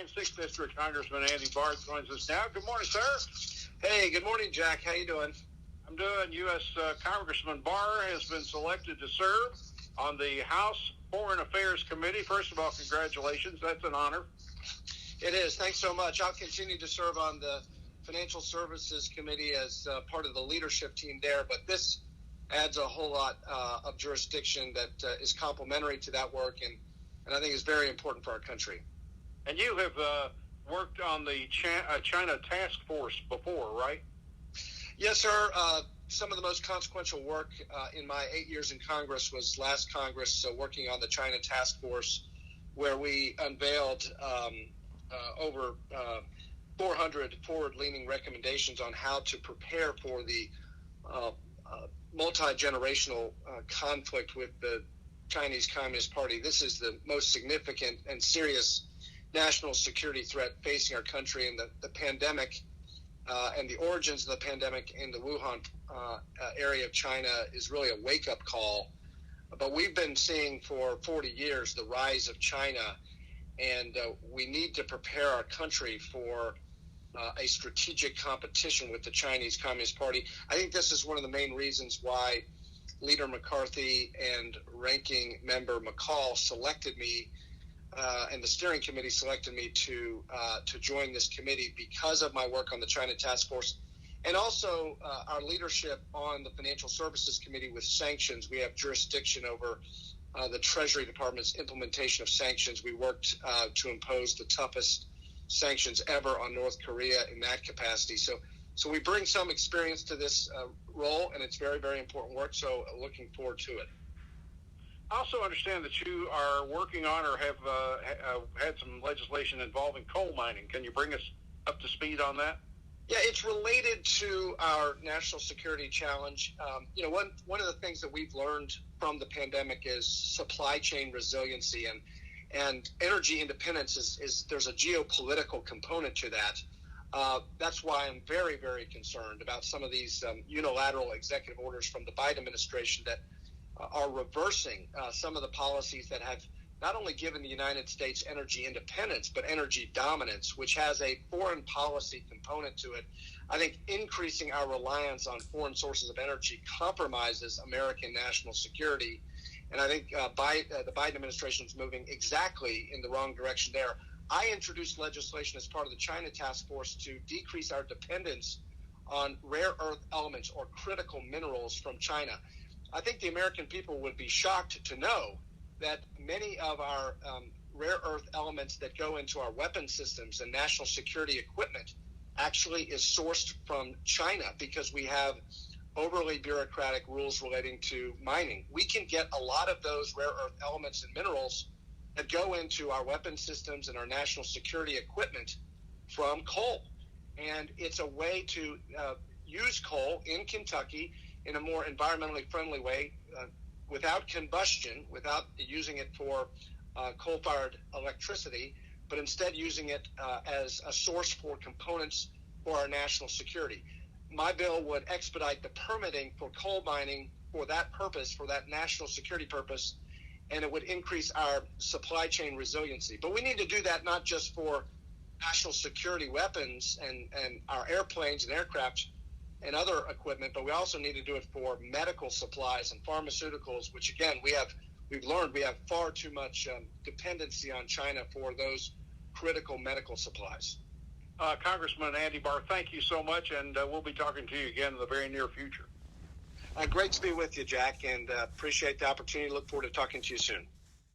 6th District Congressman Andy Barr joins us now. Good morning, sir. Hey, good morning, Jack. How you doing? I'm doing. U.S. Congressman Barr has been selected to serve on the House Foreign Affairs Committee. First of all, congratulations. That's an honor. It is. Thanks so much. I'll continue to serve on the Financial Services Committee as part of the leadership team there, but this adds a whole lot of jurisdiction that is complementary to that work and I think is very important for our country. And you have worked on the China task force before, right? Yes, sir. Some of the most consequential work in my 8 years in Congress was last Congress, working on the China task force, where we unveiled over 400 forward-leaning recommendations on how to prepare for the multi-generational conflict with the Chinese Communist Party. This is the most significant and serious national security threat facing our country, and the pandemic and the origins of the pandemic in the Wuhan area of China is really a wake-up call. But we've been seeing for 40 years the rise of China, and we need to prepare our country for a strategic competition with the Chinese Communist Party. I think this is one of the main reasons why Leader McCarthy and Ranking Member McCall selected me, and the steering committee selected me to join this committee because of my work on the China Task Force, and also our leadership on the Financial Services Committee with sanctions. We have jurisdiction over the Treasury Department's implementation of sanctions. We worked to impose the toughest sanctions ever on North Korea in that capacity. So we bring some experience to this role, and it's very, very important work, so looking forward to it. I also understand that you are working on or have had some legislation involving coal mining. Can you bring us up to speed on that? Yeah, it's related to our national security challenge. One of the things that we've learned from the pandemic is supply chain resiliency, and energy independence is there's a geopolitical component to that. That's why I'm very, very concerned about some of these unilateral executive orders from the Biden administration that are reversing some of the policies that have not only given the United States energy independence, but energy dominance, which has a foreign policy component to it. I think increasing our reliance on foreign sources of energy compromises American national security. And I think the Biden administration is moving exactly in the wrong direction there. I introduced legislation as part of the China Task Force to decrease our dependence on rare earth elements or critical minerals from China. I think the American people would be shocked to know that many of our rare earth elements that go into our weapon systems and national security equipment actually is sourced from China because we have overly bureaucratic rules relating to mining. We can get a lot of those rare earth elements and minerals that go into our weapon systems and our national security equipment from coal. And it's a way to use coal in Kentucky in a more environmentally friendly way, without combustion, without using it for coal-fired electricity, but instead using it as a source for components for our national security. My bill would expedite the permitting for coal mining for that purpose, for that national security purpose, and it would increase our supply chain resiliency. But we need to do that not just for national security weapons and our airplanes and aircraft and other equipment, but we also need to do it for medical supplies and pharmaceuticals, which again, we've learned we have far too much dependency on China for those critical medical supplies. Congressman Andy Barr, thank you so much, and we'll be talking to you again in the very near future. Great to be with you, Jack, and appreciate the opportunity. Look forward to talking to you soon.